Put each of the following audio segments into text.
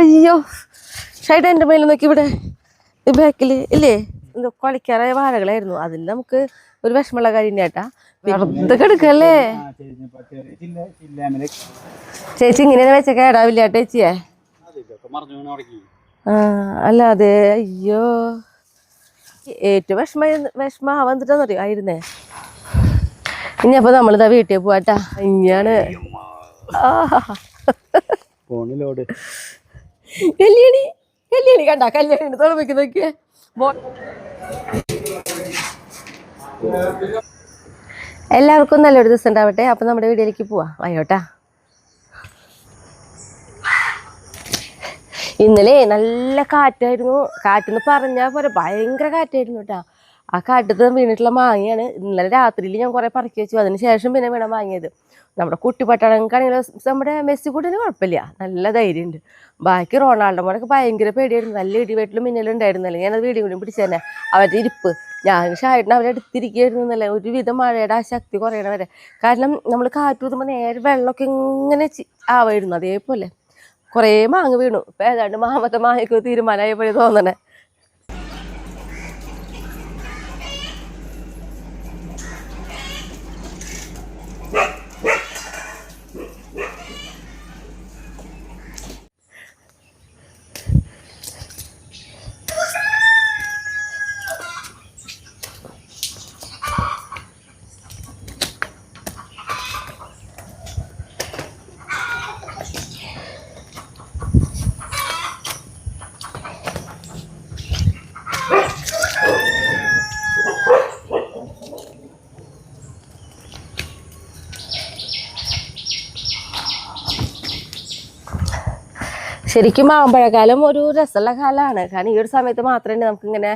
അയ്യോ ഷൈഡ് എൻ്റെ മേലെ നോക്കി ഇവിടെ ഈ ബാക്കിൽ ഇല്ലേ എന്തോ കളിക്കാറായ വാഴകളായിരുന്നു. അതിൽ നമുക്ക് ഒരു വിഷമമുള്ള കാര്യം ചേട്ടാ വെറുതെ കിടക്കല്ലേ. ചേച്ചി ഇങ്ങനെ വെച്ച കേടാവില്ല ചേച്ചിയെ. അല്ല അതെ അയ്യോ ഏറ്റവും വിഷമ വന്നിട്ടാന്നറിയോ ആയിരുന്നേ. ഇനിയപ്പോ നമ്മളിതാ വീട്ടിൽ പോവാട്ടാ. ഇനിയാണ് കല്യാണി കല്യാണി കണ്ട കല്യാണി തുറമിക്ക് നോക്കിയേ. എല്ലാവർക്കും നല്ലൊരു ദിവസം ഉണ്ടാവട്ടെ. അപ്പൊ നമ്മുടെ വീഡിയോയിലേക്ക് പോവാ. ആയോട്ടാ. ഇന്നലെ നല്ല കാറ്റായിരുന്നു. കാറ്റെന്ന് പറഞ്ഞാൽ പോലെ ഭയങ്കര കാറ്റായിരുന്നു കേട്ടാ. ആ കാറ്റത്ത് വീണിട്ടുള്ള മാങ്ങയാണ്. ഇന്നലെ രാത്രിയിൽ ഞാൻ കുറെ പറക്കി വെച്ചു. അതിന് ശേഷം പിന്നെ വീണ വാങ്ങിയത്. നമ്മുടെ കുട്ടി പട്ടാളങ്ങൾക്കാണെങ്കിലും നമ്മുടെ മെസ്സി കൂട്ടിന് കുഴപ്പമില്ല, നല്ല ധൈര്യമുണ്ട്. ബാക്കി റൊണാൾഡോ മോനൊക്കെ ഭയങ്കര പേടിയായിരുന്നു. നല്ല ഇടിവെട്ടിലും മിന്നലുണ്ടായിരുന്നല്ലേ. ഞാനത് വീഡിയോ കൂടി പിടിച്ചു തന്നെ. അവരുടെ ഇരിപ്പ് ഞാൻ ഷായിട്ടിന് അവരെടുത്തിരിക്കുകയായിരുന്നു എന്നല്ലേ. ഒരുവിധം മഴയുടെ ആ ശക്തി കുറയണ വരെ. കാരണം നമ്മൾ കാറ്റ് ഊതുമ്പോൾ നേരെ വെള്ളമൊക്കെ ഇങ്ങനെ ആവായിരുന്നു. അതേപോലെ കുറേ മാങ്ങ വീണു. ഇപ്പം ഏതാണ്ട് മാമത്തെ മാങ്ങയ്ക്ക് തീരുമാനമായപ്പോഴേ തോന്നണേ. ശരിക്കും മാമ്പഴക്കാലം ഒരു രസമുള്ള കാലമാണ്. കാരണം ഈ ഒരു സമയത്ത് മാത്രമേ നമുക്കിങ്ങനെ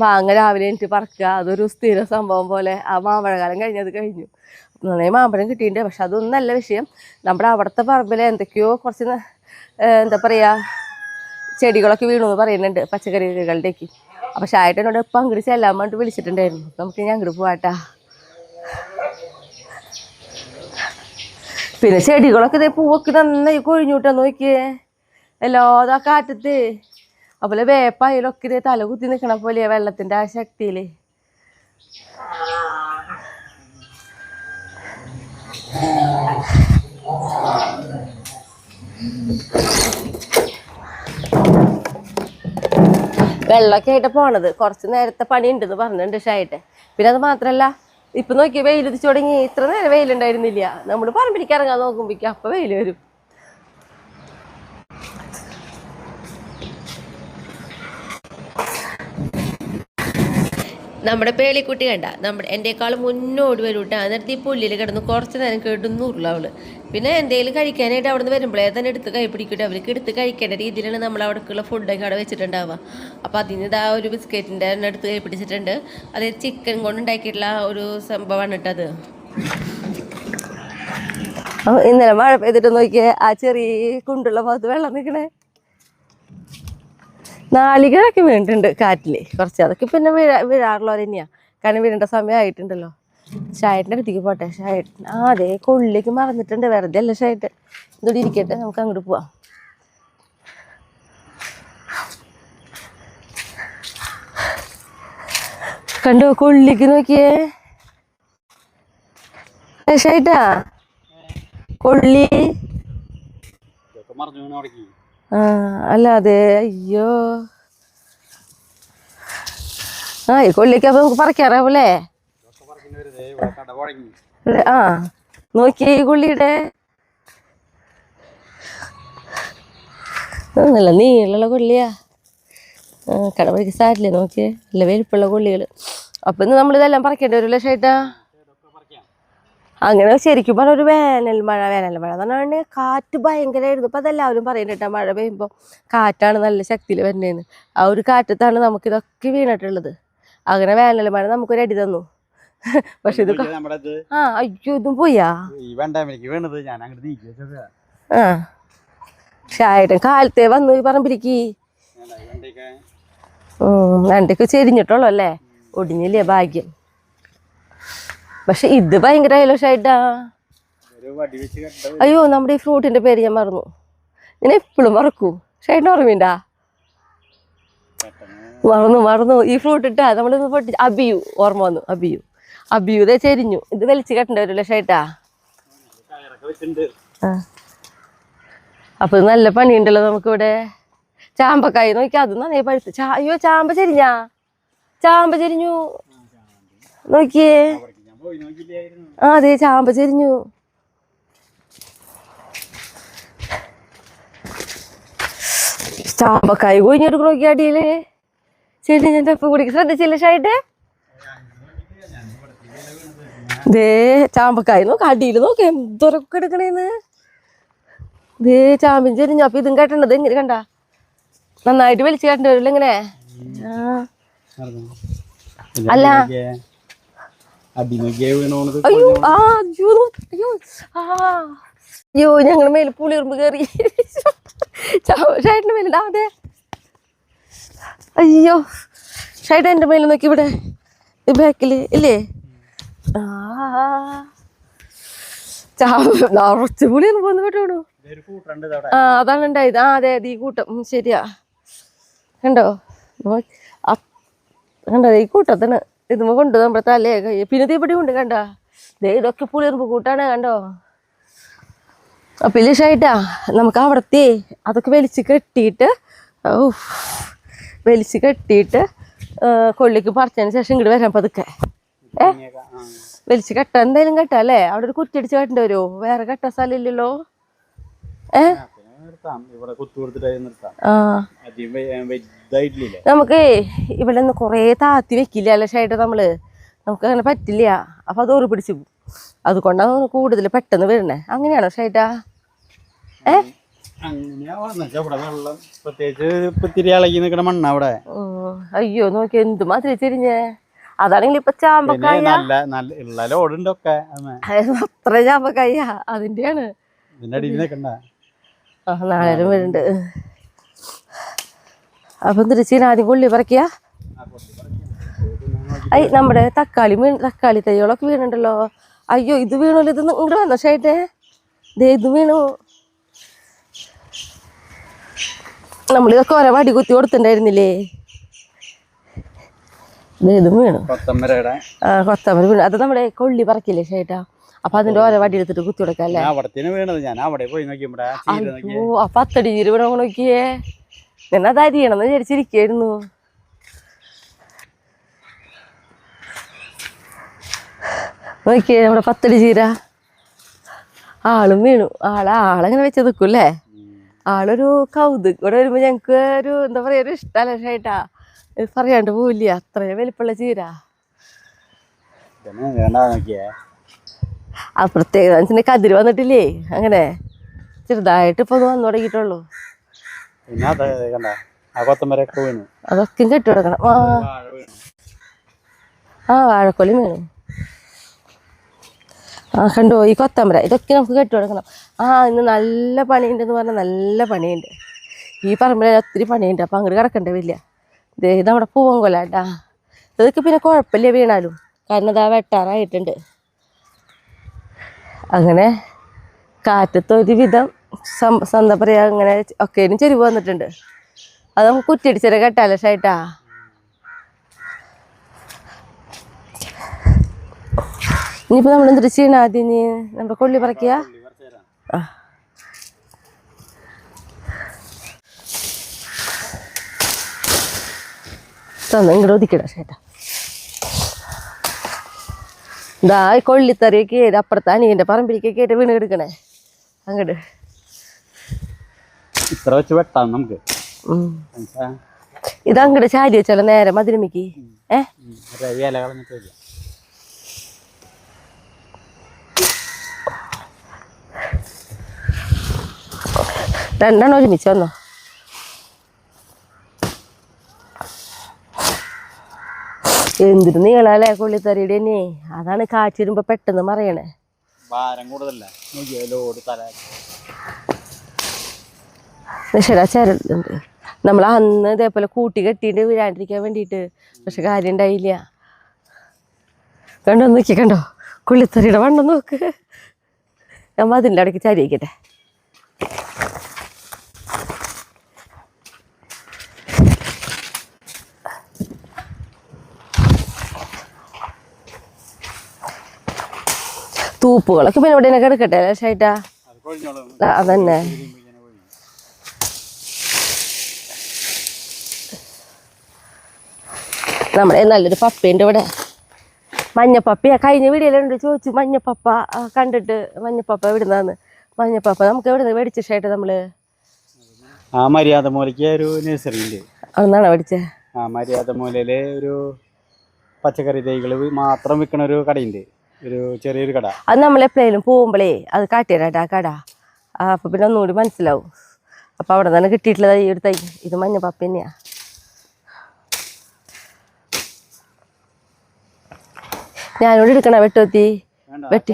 മാങ്ങ രാവിലെ എനിക്ക് പറക്കുക. അതൊരു സ്ഥിര സംഭവം പോലെ. ആ മാമ്പഴക്കാലം കഴിഞ്ഞത് കഴിഞ്ഞു. നന്നായി മാമ്പഴം കിട്ടിയിട്ടുണ്ട്. പക്ഷെ അതൊന്നും നല്ല വിഷയം. നമ്മുടെ അവിടുത്തെ പറമ്പിൽ എന്തൊക്കെയോ കുറച്ച് എന്താ പറയുക ചെടികളൊക്കെ വീണു എന്ന് പറയുന്നുണ്ട്, പച്ചക്കറികളുടേക്ക്. അപ്പം ഷായിട്ട് എന്നോട് ഇപ്പം അങ്ങോട്ട് ചെല്ലാൻ വേണ്ടി വിളിച്ചിട്ടുണ്ടായിരുന്നു. നമുക്ക് ഞാൻ അങ്ങോട്ട് പോവാട്ടാ. പിന്നെ ചെടികളൊക്കെ ഇതേ പൂവൊക്കെ നന്നായി കൊഴിഞ്ഞൂട്ടാ നോക്കിയേ. എല്ലാതും ആ കാറ്റത്ത്. അതുപോലെ വേപ്പായാലൊക്കെ ഇതേ തല കുത്തി നിൽക്കണ പോലെയാ വെള്ളത്തിൻ്റെ ആ ശക്തിയിൽ. വെള്ളമൊക്കെ ആയിട്ട് പോണത്. കുറച്ച് നേരത്തെ പണി ഉണ്ടെന്ന് പറഞ്ഞിട്ടുണ്ട് ഷായിട്ട്. പിന്നെ അത് മാത്രമല്ല ഇപ്പം നോക്കിയ വെയിലുതിച്ചു തുടങ്ങി. ഇത്ര നേരം വെയിലുണ്ടായിരുന്നില്ല. നമ്മൾ പറമ്പിലേക്ക് ഇറങ്ങാൻ നോക്കുമ്പോഴേക്കും അപ്പം വെയിൽ വരും. നമ്മുടെ പേളിക്കുട്ടി കണ്ട എൻ്റെക്കാളും മുന്നോടി വരും കേട്ടോ. എന്നിട്ട് ഈ പുല്ലിൽ കിടന്ന് കുറച്ച് നേരം കേട്ടുന്നൂറില്ല അവള്. പിന്നെ എന്തെങ്കിലും കഴിക്കാനായിട്ട് അവിടെ നിന്ന് വരുമ്പോഴേ തന്നെ എടുത്ത് കൈ പിടിക്കട്ടെ. അവർക്ക് എടുത്ത് കഴിക്കേണ്ട രീതിയിലാണ് നമ്മൾ അവിടേക്കുള്ള ഫുഡൊക്കെ അവിടെ വെച്ചിട്ടുണ്ടാവുക. അപ്പോൾ അതിന് ഇതാ ഒരു ബിസ്ക്കറ്റിൻ്റെ തന്നെ എടുത്ത് കൈ പിടിച്ചിട്ടുണ്ട്. അത് ചിക്കൻ കൊണ്ട് ഉണ്ടാക്കിയിട്ടുള്ള ഒരു സംഭവമാണ് കേട്ടത്. ഇന്നലെ മഴ പെയ്തിട്ട് നോക്കിയേ ആ ചെറിയ കുണ്ടുള്ള ഭാഗത്ത് വെള്ളം നിൽക്കണേ. നാളികേരൊക്കെ വീണിട്ടുണ്ട് കാറ്റിൽ കുറച്ച്. അതൊക്കെ പിന്നെ വീഴാറുള്ളവർ തന്നെയാണ്. കാരണം വീഴേണ്ട സമയമായിട്ടുണ്ടല്ലോ. ഷായിട്ടിൻ്റെ അടുത്തേക്ക് പോട്ടെ. ഷായിട്ട് അതെ കൊള്ളിലേക്ക് മറന്നിട്ടുണ്ട്. വെറുതെ അല്ല ഷായിട്ട്. ഇതോടെ ഇരിക്കട്ടെ, നമുക്ക് അങ്ങോട്ട് പോവാം. കണ്ടോ കൊള്ളിക്ക് നോക്കിയേ ഷായിട്ടാ. കൊള്ളി അല്ല അതെ അയ്യോ. ഈ കൊള്ളിക്ക് അപ്പൊ നമുക്ക് പറിക്കാറാവൂലേ. ആ നോക്കിയേ ഈ കൊള്ളിയുടെ നല്ല നീളമുള്ള കൊള്ളിയാ. കടവഴിക്ക് സാരില്ലേ നോക്കിയേ, നല്ല വലിപ്പുള്ള കൊള്ളികൾ. അപ്പൊ ഇന്ന് നമ്മളിതെല്ലാം പറിക്കേണ്ടി വരില്ല ഷേട്ടാ. അങ്ങനെ ശരിക്കും പറഞ്ഞ ഒരു വേനൽ മഴ എന്ന് പറഞ്ഞാൽ കാറ്റ് ഭയങ്കരമായിരുന്നു. ഇപ്പം അതെല്ലാവരും പറയുന്നുണ്ട് മഴ പെയ്യുമ്പോൾ കാറ്റാണ് നല്ല ശക്തിയിൽ വരുന്നതെന്ന്. ആ ഒരു കാറ്റത്താണ് നമുക്കിതൊക്കെ വീണിട്ടുള്ളത്. അങ്ങനെ വേനൽ മഴ നമുക്കൊരു അടി തന്നു. പക്ഷെ ഇത് അയ്യോ ഇതും പോയാ. ഷായിട്ട് കാലത്തെ വന്നു പറമ്പിരിക്ക്. രണ്ടൊക്കെ ചെരിഞ്ഞിട്ടുള്ളൂ അല്ലേ, ഒടിഞ്ഞില്ലേ ഭാഗ്യം. പക്ഷെ ഇത് ഭയങ്കരമായല്ലോ ഷൈട്ടാ. അയ്യോ നമ്മുടെ ഈ ഫ്രൂട്ടിന്റെ പേര് ഞാൻ മറന്നു. ഞാൻ എപ്പോഴും മറക്കൂ. ഷൈഡിന് ഓർമ്മയുണ്ടാ? മറന്നു ഈ ഫ്രൂട്ട് ഇട്ടാ നമ്മളിന്ന് പൊട്ടി. അബിയു ഓർമ്മ വന്നു. അബിയു ഇതേ ചെരിഞ്ഞു. ഇത് വലിച്ചു കെട്ടേണ്ടി വരില്ല ഷൈട്ടാ. അപ്പൊ നല്ല പണിയുണ്ടല്ലോ നമുക്കിവിടെ. ചാമ്പക്കായി നോക്കി, അത് നന്നായി പഴുത്ത്. അയ്യോ ചാമ്പ ചെരിഞ്ഞു നോക്കിയേ. അതെ ചാമ്പ ചെരിഞ്ഞു. ചാമ്പക്കായി കൊഴിഞ്ഞെടുക്കണ നോക്കി അടിയില് ചെരിഞ്ഞിട്ട് ഒപ്പം കൂടി ശ്രദ്ധിച്ചില്ല ഷായിട്ട്. ദേ ചാമ്പക്കായി നോക്ക അടിയിൽ നോക്ക എന്തൊരൊക്കെ എടുക്കണേന്ന്. ദേ ചാമ്പ്യൻ ചെരിഞ്ഞു. അപ്പൊ ഇതും കേട്ടത് എങ്ങനെ കണ്ട നന്നായിട്ട് വലിച്ചു കേട്ടേണ്ടി വരില്ല ഇങ്ങനെ. അല്ല അയ്യോ ഞങ്ങളുടെ മേലെ പുളിയുറുമ്പ് കയറി. ഷൈറ്റിന്റെ മേലുണ്ടാ? അതെ അയ്യോ ഷൈറ്റ് എന്റെ മേലെ നോക്കി ഇവിടെ ബാക്കില് ഇല്ലേ? നിറച്ച് പുളിയൊന്നും പോന്ന് കേട്ടോളൂ. അതാണ് ഉണ്ടായത്. അതെ അതെ ഈ കൂട്ടം ശരിയാ. കണ്ടോ കണ്ടോ ഈ കൂട്ടത്തിന് ഇതുമ്പോ കൊണ്ട് നമ്മുടെ തലേ പിന്നെ തീപ്പടി കൊണ്ട് കണ്ട. ഇതൊക്കെ പുളിയുറുമ്പ് കൂട്ടാണ് കണ്ടോ. അപ്പൊ ഇല്ലിഷായിട്ടാ നമുക്ക് അവിടത്തെ അതൊക്കെ വലിച്ച് കെട്ടിയിട്ട് കൊള്ളിക്ക് പറിച്ചതിന് ശേഷം ഇങ്ങോട്ട് വരാൻ പതുക്കെ. വലിച്ച് കെട്ടാ എന്തായാലും കെട്ടാ അല്ലേ? അവിടെ ഒരു കുറ്റിയടിച്ച് കെട്ടേണ്ടി വരുമോ? വേറെ കെട്ടാൻ സ്ഥലം ഇല്ലല്ലോ. നമുക്ക് ഇവിടെ നിന്ന് കൊറേ താത്തി വെക്കില്ല അല്ലേ ഷൈട്ട് നമ്മള്. നമുക്ക് അങ്ങനെ പറ്റില്ല. അപ്പൊ അത് ഓറ് പിടിച്ചു പോകും. അതുകൊണ്ടാണ് കൂടുതൽ പെട്ടെന്ന് വരണേ. അങ്ങനെയാണോ ഷൈറ്റാ? അയ്യോ നോക്കി എന്ത് മാത്രം ചെരിഞ്ഞേ. അതാണെങ്കിൽ ഇപ്പൊ ചാമ്പക്കായ അത്ര ചാമ്പക്കായ അതിന്റെയാണ്. നാളെ വരുന്നുണ്ട്. അപ്പൊ തിരിച്ച് ആദ്യം കൊള്ളി പറിക്കുക. നമ്മുടെ തക്കാളി തൈകളൊക്കെ വീണുണ്ടല്ലോ. അയ്യോ ഇത് വീണല്ലോ. ഇത് ഇങ്ങോട്ട് വന്നോ ഷൈറ്റേ? ഇത് വീണു. നമ്മളിതൊക്കെ ഓരോ വടി കുത്തി കൊടുത്തിണ്ടായിരുന്നില്ലേ? ഇതും വീണു. കൊത്തമര വീണു. അത് നമ്മുടെ കൊള്ളി പറിക്കില്ലേ ഷൈറ്റാ? അപ്പൊ അതിന്റെ ഓരോ വടി എടുത്തിട്ട് കുത്തി കൊടുക്കല്ലേ? അയ്യോ അപ്പൊ അത്തടി ചീര വീണ നോക്കിയേ. ഞാൻ അത് അരിയണമെന്ന് വിചാരിച്ചിരിക്കായിരുന്നു. നോക്കിയേ നമ്മുടെ പത്തടി ചീര. ആളും വീണു. ആളെങ്ങനെ വെച്ച് നിൽക്കൂല്ലേ? ആളൊരു കൗതുകം. ഇവിടെ വരുമ്പോ ഞങ്ങക്ക് ഒരു എന്താ പറയാ ഒരു ഇഷ്ടമല്ല ഷൈട്ടാ. പറയാണ്ട് പോവില്ല. അത്രയും വലിപ്പുള്ള ചീര. ആ പ്രത്യേകത കതിര് വന്നിട്ടില്ലേ? അങ്ങനെ ചെറുതായിട്ട് ഇപ്പൊ വന്നു തുടങ്ങിയിട്ടുള്ളൂ. അതൊക്കെ കെട്ടി കൊടുക്കണം. വാഴക്കൊലി വീണു. കണ്ടോ ഈ കൊത്തമര ഇതൊക്കെ നമുക്ക് കെട്ടി കൊടുക്കണം. ഇന്ന് നല്ല പണിയുണ്ടെന്ന് പറഞ്ഞാൽ നല്ല പണിയുണ്ട്. ഈ പറമ്പിൽ ഒത്തിരി പണിയുണ്ട്. അപ്പം അങ്ങോട്ട് കിടക്കണ്ടേ വരില്ല. ഇത് നമ്മുടെ പൂവൻകൊല കേട്ടാ. ഇതൊക്കെ പിന്നെ കുഴപ്പമില്ല വീണാലും. കാരണം ഇതാ വെട്ടാറായിട്ടുണ്ട്. അങ്ങനെ കാറ്റത്ത് ഒരു വിധം എന്താ പറയാ അങ്ങനെ ഒക്കേനും ചെരിവ് വന്നിട്ടുണ്ട്. അത് നമുക്ക് കുറ്റിയടിച്ചേരെ കെട്ടാലോ ഷൈട്ടാ. ഇനിയിപ്പോ നമ്മൾ എന്തൊരു ചെയ്യണം? ആദ്യം നമ്മുടെ കൊള്ളി പറിക്കുക. ഇങ്ങോട്ട് ഒതുക്കിട ഷേട്ടാ. ഇതാ കൊള്ളിത്തറിയൊക്കെ അപ്പുറത്ത് അനിയന്റെ പറമ്പിലേക്കൊക്കെ ആയിട്ട് വീണ് എടുക്കണേ. അങ്ങോട്ട് ഇത്ര വെച്ച് വെട്ടാം നമുക്ക്. ഇതങ്ങോട്ട് ചാരി വെച്ചാലോ നേരെ മധുരമിക്ക്. രണ്ടെണ്ണം ഒരുമിച്ച് വന്നോ. എന്തിനു നീളല്ലേ കൊള്ളിത്തറിയുടെ തന്നെ. അതാണ് കാച്ചിരുമ്പോ പെട്ടെന്ന് മറിയണേ. ചരലുണ്ട്. നമ്മൾ അന്ന് ഇതേപോലെ കൂട്ടി കെട്ടിയിട്ട് വീഴാണ്ടിരിക്കാൻ വേണ്ടിയിട്ട്. പക്ഷെ കാര്യം ഉണ്ടായില്ല. കണ്ടോ നോക്കി കണ്ടോ കൊള്ളിത്തറിയുടെ വണ്ണം നോക്ക്. ഞാൻ അതിൻ്റെ ഇടയ്ക്ക് ചരി വയ്ക്കട്ടെ. തൂപ്പുകളൊക്കെ പിന്നെ ഇവിടെ എടുക്കട്ടെ ലേശായിട്ടാ. അതന്നെ നമ്മുടെ നല്ലൊരു പപ്പയുണ്ട് ഇവിടെ, മഞ്ഞപ്പപ്പയാ. കഴിഞ്ഞ വീഡിയോയിലുണ്ട് ചോദിച്ചു മഞ്ഞപ്പപ്പ കണ്ടിട്ട്, മഞ്ഞപ്പപ്പ എവിടുന്നാന്ന്. മഞ്ഞപ്പപ്പ നമുക്ക് എവിടുന്ന് മേടിച്ച ഷേട്ട് നമ്മള് ആ മര്യാദ മൂലയ്ക്ക് ഒരു നഴ്സറി ഉണ്ട്, അന്നാണോ മേടിച്ചേ? ആ മര്യാദ മൂലയില് ഒരു പച്ചക്കറി തൈകള് മാത്രം വിൽക്കണ ഒരു കടയുണ്ട്, ഒരു ചെറിയൊരു കട. അത് നമ്മളെപ്പോഴേലും പോകുമ്പോഴേ അത് കാട്ടിത്തരാട്ടെ ആ കട. അപ്പൊ പിന്നെ ഒന്നുകൂടി മനസ്സിലാവും. അപ്പൊ അവിടെ നിന്ന് കിട്ടിയിട്ടുള്ളത് ഈ ഒരു തൈ, ഇത് മഞ്ഞപ്പപ്പ തന്നെയാ. ഞാനോട് എടുക്കണ വെട്ടുത്തി വെട്ടി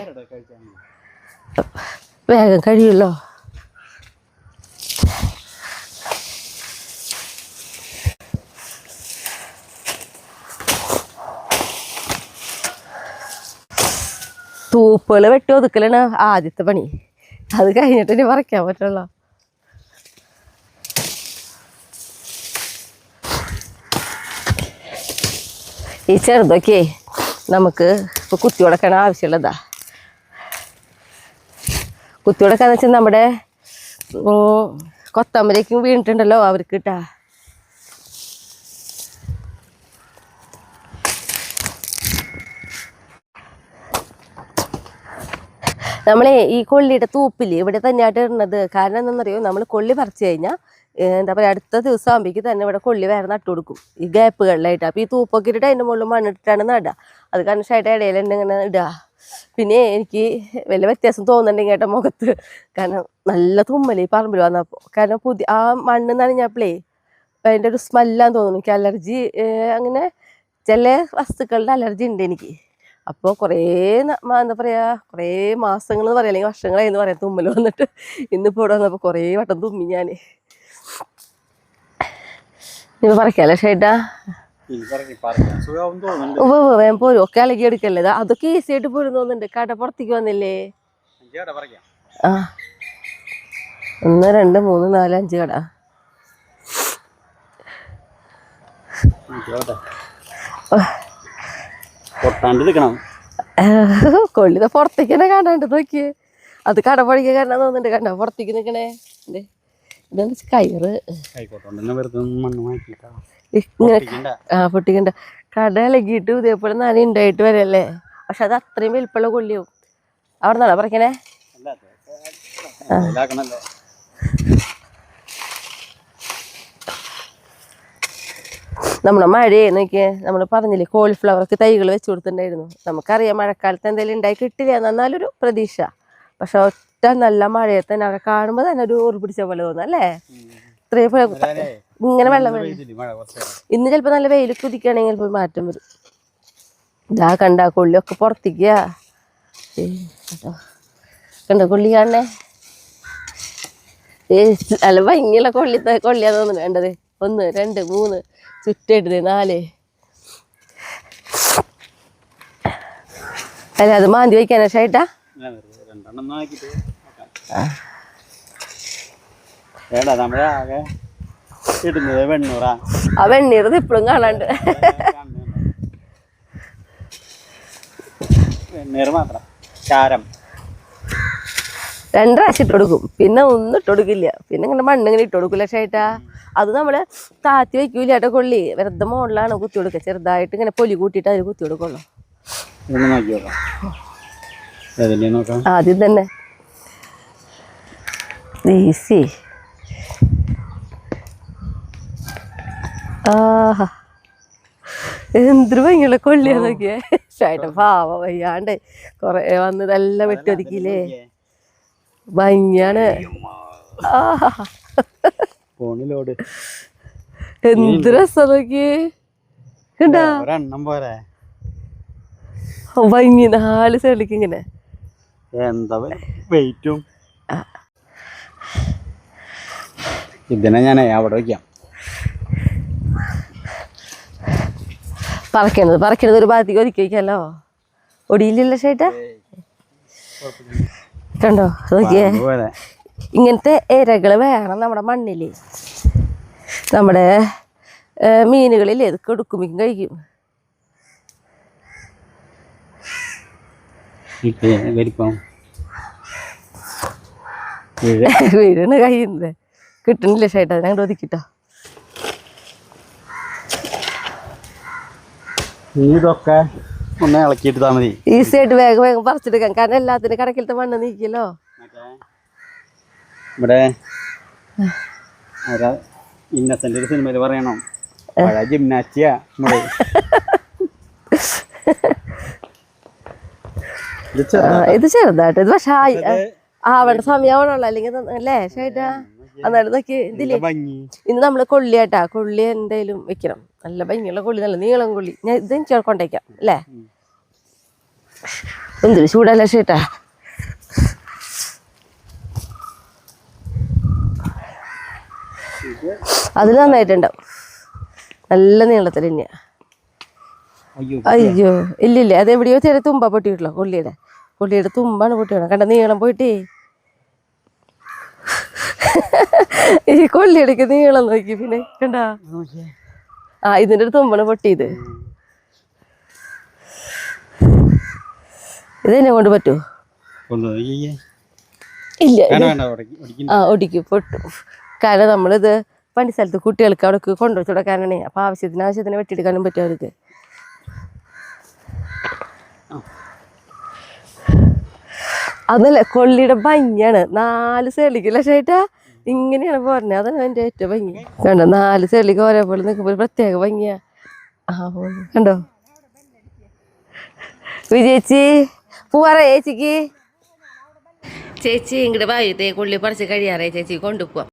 വേഗം കഴിയുമല്ലോ. തൂപ്പുകൾ വെട്ടി ഒതുക്കലാണ് ആദ്യത്തെ പണി. അത് കഴിഞ്ഞിട്ട് ഇനി പറിക്കാൻ പറ്റുള്ളൂ. ഈ ചെറുതൊക്കെ നമുക്ക് ഇപ്പോൾ കുത്തി കൊടുക്കാൻ ആവശ്യമുള്ളതാ. കുത്തി കൊടുക്കാന്ന് വെച്ചാൽ നമ്മുടെ കൊത്തമ്പരേക്കും വീണിട്ടുണ്ടല്ലോ അവർക്ക് കിട്ടാ. നമ്മളെ ഈ കൊള്ളിയുടെ തൂപ്പില് ഇവിടെ തന്നെയായിട്ട് ഇടുന്നത്. കാരണം എന്താണെന്നറിയോ, നമ്മൾ കൊള്ളി പറിച്ചു കഴിഞ്ഞാൽ എന്താ പറയുക, അടുത്ത ദിവസം ആകുമ്പോഴേക്ക് തന്നെ ഇവിടെ കൊള്ളി വേറെ നട്ടു കൊടുക്കും ഈ ഗ്യാപ്പുകളിലായിട്ട്. അപ്പോൾ ഈ തൂപ്പൊക്കെ ഇട്ടിട്ട് അതിൻ്റെ മുകളിൽ മണ്ണിട്ടിട്ടാണ് നടുക. അത് കാരണം ഷൈഡ് ഇടയിൽ തന്നെ ഇങ്ങനെ ഇടുക. പിന്നെ എനിക്ക് വലിയ വ്യത്യാസം തോന്നുന്നുണ്ടെങ്കിൽ കേട്ടോ മുഖത്ത്, കാരണം നല്ല തുമ്മല് ഈ പറമ്പിൽ വന്നപ്പോൾ. കാരണം പുതിയ ആ മണ്ണ് നനഞ്ഞപ്പോഴേ അതിൻ്റെ ഒരു സ്മെല്ലാന്ന് തോന്നുന്നു. എനിക്ക് അലർജി, അങ്ങനെ ചില വസ്തുക്കളുടെ അലർജി ഉണ്ട് എനിക്ക്. അപ്പോൾ കുറേ എന്താ പറയുക, കുറേ മാസങ്ങൾ എന്ന് പറയാം, അല്ലെങ്കിൽ വർഷങ്ങളായി എന്ന് പറയാം തുമ്മൽ വന്നിട്ട്. ഇന്നിപ്പോൾ ഇവിടെ വന്നപ്പോൾ കുറേ വട്ടം തുമ്മി ഞാൻ. ഇനി പറിക്കാല്ലേ ഷേട്ടാ? വേഗം പോരും, ഒക്കെ അലകി എടുക്കല്ലേ. അതൊക്കെ ഈസി ആയിട്ട് പോരും തോന്നുന്നുണ്ട്. കട പുറത്തേക്ക് വന്നില്ലേ? ആ 1 2 3 4 5 കട. കൊള്ളിത പുറത്തേക്ക് തന്നെ കാണാണ്ട് നോക്കിയേ. അത് കട പണിക്ക് കാണാൻ തോന്നുന്നുണ്ട്. കണ്ടോ പുറത്തേക്ക് നിൽക്കണേ. ഇതെന്ന് വെച്ചാൽ കയറ് ഇങ്ങനെ പൊട്ടിക്കണ്ട. കട ഇളകിയിട്ട് ഇതേപോലെ നന ഉണ്ടായിട്ട് വരല്ലേ. പക്ഷെ അത് അത്രയും വലിപ്പമുള്ള കൊള്ളിയാവും. അവിടെ നിന്നാണോ പറിക്കണേ? നമ്മളെ മഴയെ നോക്കിയേ, നമ്മൾ പറഞ്ഞില്ലേ കോളിഫ്ലവർക്ക് തൈകൾ വെച്ച് കൊടുത്തിട്ടുണ്ടായിരുന്നു. നമുക്കറിയാം മഴക്കാലത്ത് എന്തെങ്കിലും ഉണ്ടായി കിട്ടില്ല എന്നാലൊരു പ്രതീക്ഷ. പക്ഷെ ഒറ്റ നല്ല മഴയത്ത് തന്നെ അവിടെ കാണുമ്പോൾ തന്നെ ഒരു ഓർ പിടിച്ച പോലെ തോന്നും അല്ലേ? ഇത്രയും ഇങ്ങനെ വെള്ളം ഇന്ന് ചിലപ്പോൾ നല്ല വെയിൽ കുതിക്കുകയാണെങ്കിൽ ചിലപ്പോൾ മാറ്റം വരും. ഇതാ കണ്ട കൊള്ളിയൊക്കെ പുറത്തേക്കാ. കണ്ട കൊള്ളി കാണണേ, നല്ല ഭംഗിയുള്ള കൊള്ളിയാ തോന്നുന്നു. വേണ്ടത് 1 2 3 ചുറ്റെടുത്ത് 4. അല്ല അത് മാന്തി വയ്ക്കാനാ ഷൈട്ടാ? ആ വെണ്ണീർ ഇപ്പോഴും കാണാണ്ട്. ചാരം 2 പ്രാവശ്യം ഇട്ട് കൊടുക്കും, പിന്നെ ഒന്നും ഇട്ട് കൊടുക്കില്ല. പിന്നെ ഇങ്ങനെ മണ്ണിങ്ങനെ ഇട്ട് കൊടുക്കില്ല ഷൈട്ടാ. അത് നമ്മള് താത്തി വയ്ക്കൂല കേട്ടോ. കൊള്ളി വെറുതെ മുകളിലാണ് കുത്തി കൊടുക്കുക. ചെറുതായിട്ട് ഇങ്ങനെ പൊലി കൂട്ടിയിട്ട് അതിൽ കുത്തി കൊടുക്കുള്ളൂ. ആദ്യം തന്നെ ഈസി. ആഹാ എന്തൊരു ഭംഗിയുള്ള കൊള്ളിയാ നോക്കിയേ. ഷൈട്ട പാവ വയ്യാണ്ട് കൊറേ വന്ന് ഇതെല്ലാം വെട്ടിയൊതുക്കിയില്ലേ. ഭംഗിയാണ്. ആഹാ എന്ത് രസം നോക്കിയേ. കണ്ടാ ഭംഗി 4 സൈഡിലേക്ക് ഇങ്ങനെ. എന്താ വെയിറ്റും. ഇതിനെ ഞാൻ അവിടെ വയ്ക്കാം. പറക്കണത് ഒരു ഭാഗത്തേക്ക് ഒതുക്കി വയ്ക്കാമല്ലോ. ഒടിയില്ലല്ലോ ഷേട്ടാ. കണ്ടോ നോക്കിയേ. ഇങ്ങനത്തെ ഇരകൾ വേണം നമ്മുടെ മണ്ണിൽ. നമ്മുടെ മീനുകളില്ലേ ഇതൊക്കെ എടുക്കുമ്പോഴേക്കും കഴിക്കും. വലിപ്പം വീഴണ് കഴിയുന്നത് കിട്ടണില്ല ചേട്ടാ ഞങ്ങൾ ഒതുക്കിട്ടോ. ഇതൊക്കെ ഒന്ന് ഇളക്കിയിട്ട് താ മതി. ഈസി ആയിട്ട് വേഗം വേഗം പറിച്ചെടുക്കാം, കാരണം എല്ലാത്തിനും കടക്കിലത്തെ മണ്ണ് നീക്കിയല്ലോ. ഇവിടെ ഇന്നസെന്റ് ഒരു സിനിമയിൽ പറയണം ജിംനാസ്റ്റിയ ഇത് ചെറുതായിട്ട് ഇത് പക്ഷെ ആവേണ്ട സമയമാണല്ലോ, അല്ലെങ്കിൽ അല്ലേ ചേട്ടാ. അന്നേരം നോക്കി ഇതില്ലേ, ഇന്ന് നമ്മള് കൊള്ളിയാട്ടാ, കൊള്ളി എന്തായാലും വെക്കണം. നല്ല ഭംഗിയുള്ള കൊള്ളി, നല്ല നീളം കൊള്ളി. ഞാൻ ഇത് എനിക്ക് കൊണ്ടേക്കാം അല്ലേ. എന്തൊരു ചൂടല്ലേ ചേട്ടാ. അതിൽ നന്നായിട്ടുണ്ടാവും, നല്ല നീളത്തിൽ തന്നെയാ. അയ്യോ ഇല്ലില്ല, അതെവിടെയോ ചെറിയ തുമ്പ പൊട്ടിയിട്ടുള്ളോ. കൊള്ളിയുടെ തുമ്പാണ് പൊട്ടിക്കണം. കണ്ട നീളം പോയിട്ടേ, ഈ കൊള്ളിയിടയ്ക്ക് നീളം നോക്കി. പിന്നെ കണ്ടാ, ഇതിന്റെ ഒരു തുമ്പാണ് പൊട്ടിയത്. ഇതെന്നെ കൊണ്ട് പറ്റൂ? ഇല്ല, ഒടിക്കും, പൊട്ടും. കാരണം നമ്മളിത് പണി സ്ഥലത്ത് കുട്ടികൾക്ക് അവിടെ കൊണ്ടുവച്ച് കൊടുക്കാനാണ്. അപ്പൊ ആവശ്യത്തിന് വെട്ടിയെടുക്കാനും പറ്റും അവർക്ക്. അതല്ല, കൊള്ളിയുടെ ഭംഗിയാണ്. 4 സൈഡിലേക്ക് ലക്ഷമായിട്ടാ ഇങ്ങനെയാണ് പോരണേ. അതാണ് എൻ്റെ ഏറ്റവും ഭംഗി. കണ്ടോ, 4 സൈഡിലേക്ക് ഒരേപോലെ നിൽക്കുമ്പോൾ പ്രത്യേക ഭംഗിയാ. കണ്ടോ വിജയിച്ചി പോവാറേ ചേച്ചിക്ക്. ചേച്ചി ഇങ്ങോട്ട് വായുത്തേ കൊള്ളി പറിച്ച് കഴിയാറേ ചേച്ചി കൊണ്ടുപോവാം.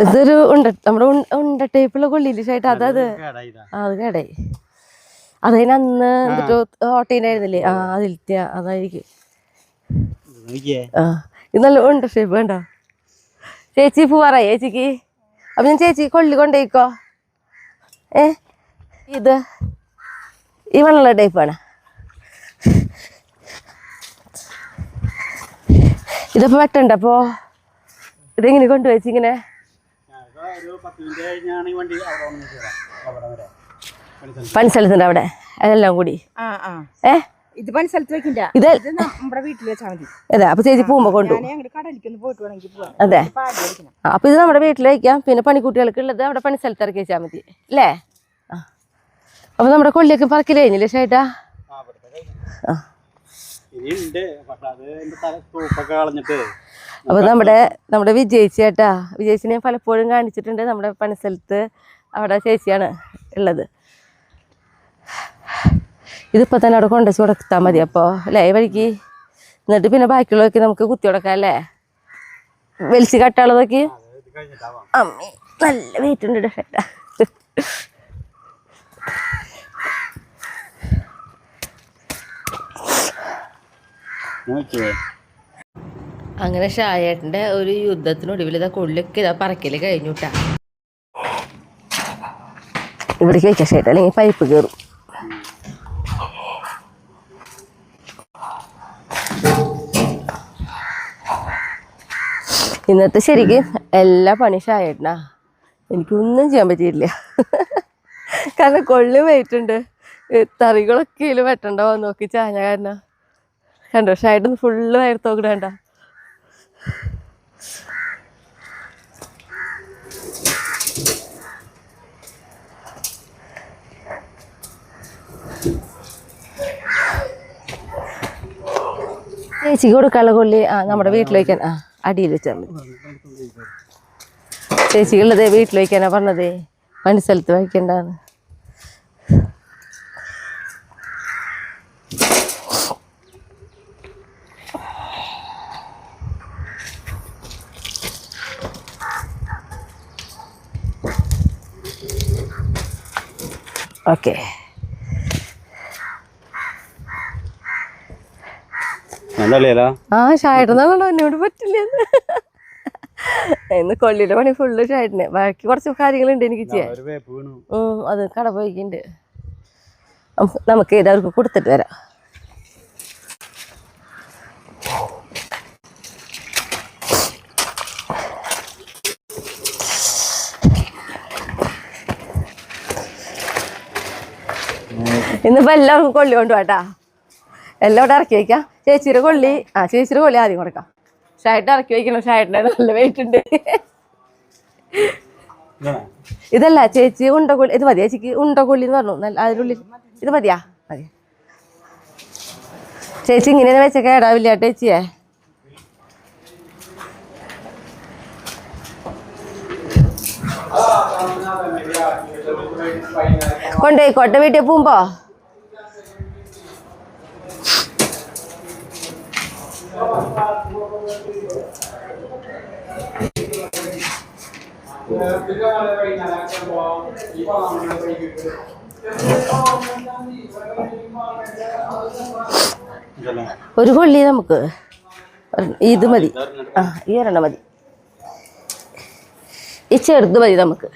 ഇതൊരു നമ്മുടെ ഉണ്ട ടൈപ്പുള്ള കൊള്ളിയില്ല ചേട്ടാ. അത് കേടായി. അതിന് അന്ന് എന്നിട്ട് ഓട്ടീനായിരുന്നില്ലേ, അതിലത്തെ അതായിരിക്കും. ഇത് നല്ല ഉണ്ട ഷേപ്പ്. വേണ്ട ചേച്ചി പോവാറായി ചേച്ചിക്ക്. അപ്പൊ ഞാൻ ചേച്ചി കൊള്ളി കൊണ്ടേക്കോ. ഇത് ഈ വെള്ള ടൈപ്പാണ്. ഇതപ്പോ വെട്ടണ്ട. അപ്പോ ഇതെങ്ങനെ കൊണ്ടുവച്ചിങ്ങനെ പണിസ്ഥലത്തിന്റെ അവിടെ അതെല്ലാം കൂടി. ഇത് പണിസ്ഥലത്ത് വെക്കില്ല, ഇത് നമ്മുടെ വീട്ടിൽ വെച്ചാൽ മതി. അതെ, അപ്പൊ ചേച്ചി പോകുമ്പോ കൊണ്ടുപോകും. അതെ, അപ്പൊ ഇത് നമ്മുടെ വീട്ടിൽ വയ്ക്കാം. പിന്നെ പണിക്കുട്ടികൾക്ക് ഉള്ളത് അവിടെ പണിസ്ഥലത്ത് ഇറക്കി വെച്ചാൽ മതി അല്ലേ. അപ്പൊ നമ്മുടെ കൊള്ളിയൊക്കെ പറക്കൽ കഴിഞ്ഞില്ലേ ചേട്ടാ? അപ്പൊ നമ്മുടെ വിജയിച്ചേട്ടാ, വിജയിച്ചിനെ പലപ്പോഴും കാണിച്ചിട്ടുണ്ട്. നമ്മുടെ പണിസ്ഥലത്ത് അവിടെ ചേച്ചിയാണ് ഉള്ളത്. ഇതിപ്പോ തന്നെ അവിടെ കൊണ്ടുവച്ച് കൊടുത്താൽ മതി. അപ്പോൾ അല്ലേ ഈ വഴിക്ക്. എന്നിട്ട് പിന്നെ ബാക്കിയുള്ളതൊക്കെ നമുക്ക് കുത്തി കൊടുക്കാം അല്ലേ. വലിച്ച് കട്ടാളതൊക്കെ അമ്മി നല്ല വെയിറ്റ് ഉണ്ട് ചേട്ടാ. അങ്ങനെ ഷായേട്ടൻ്റെ ഒരു യുദ്ധത്തിനൊടുവിൽ ഇതാ കൊള്ളിയൊക്കെ ഇതാ പറക്കല് കഴിഞ്ഞുട്ടാ. ഇവിടേക്ക് വയ്ക്കാം ഷേട്ട, അല്ലെങ്കിൽ പൈപ്പ് കയറും. ഇന്നത്തെ ശരിക്കും എല്ലാ പണി ഷായേട്ടനാ. എനിക്കൊന്നും ചെയ്യാൻ പറ്റിയില്ല, കാരണം കൊള്ളി വെയിറ്റുണ്ട്. തറികളൊക്കെ ഇതിൽ വെട്ടണ്ടോ നോക്കി ചാഞ്ഞ കാരണം. കണ്ടോ ഷായേട്ടൻ ഫുള്ള് വയർത്തോക്കിട. കണ്ട ചേച്ചിക്ക് കൊടുക്കാനുള്ള കൊള്ളി നമ്മുടെ വീട്ടിൽ വയ്ക്കാൻ അടിയിൽ വെച്ചാൽ മതി. ചേച്ചിക്കുള്ളത് വീട്ടിൽ വയ്ക്കാനാ പറഞ്ഞതേ, പണിസ്ഥലത്ത് വയ്ക്കണ്ടാന്ന്. ഓക്കെ, ഷായിടുന്നാണല്ലോ എന്നോട് പറ്റില്ല. ഇന്ന് കൊള്ളിയുടെ പണി ഫുള്ള് ഷായിട്ടിന്. ബാക്കി കുറച്ച് കാര്യങ്ങളുണ്ട് എനിക്ക് ചെയ്യാൻ. അത് കട പോയിക്കുണ്ട്. നമുക്ക് ഏതവർക്ക് കൊടുത്തിട്ട് വരാം. ഇന്നിപ്പോൾ എല്ലാവർക്കും കൊള്ളി കൊണ്ടുപോട്ടാ. എല്ലാം ഇവിടെ ഇറക്കി വയ്ക്കാം. ചേച്ചിയുടെ കൊള്ളി ചേച്ചിയുടെ കൊള്ളി ആദ്യം കൊടുക്കാം. ഷായിട്ട് ഇറക്കി വയ്ക്കണം. ഷായിട്ടിൻ്റെ നല്ല വെയിറ്റ് ഉണ്ട്. ഇതല്ല ചേച്ചി ഉണ്ടകൊള്ളി. ഇത് മതിയാ ചേച്ചിക്ക് ഉണ്ടകൊള്ളി എന്ന് പറഞ്ഞു. നല്ല അതിനുള്ളിൽ ഇത് മതിയാ? മതി. ചേച്ചി ഇങ്ങനെ വെച്ച കേടാവില്ല ചേച്ചിയെ. കൊണ്ടുപോയിക്കോട്ടെ വീട്ടിൽ പോകുമ്പോ. ഒരു കൊള്ളി നമുക്ക് ഇത് മതി. ഈ ഒരെണ്ണം മതി. ഈ ചെറുത് മതി നമുക്ക്.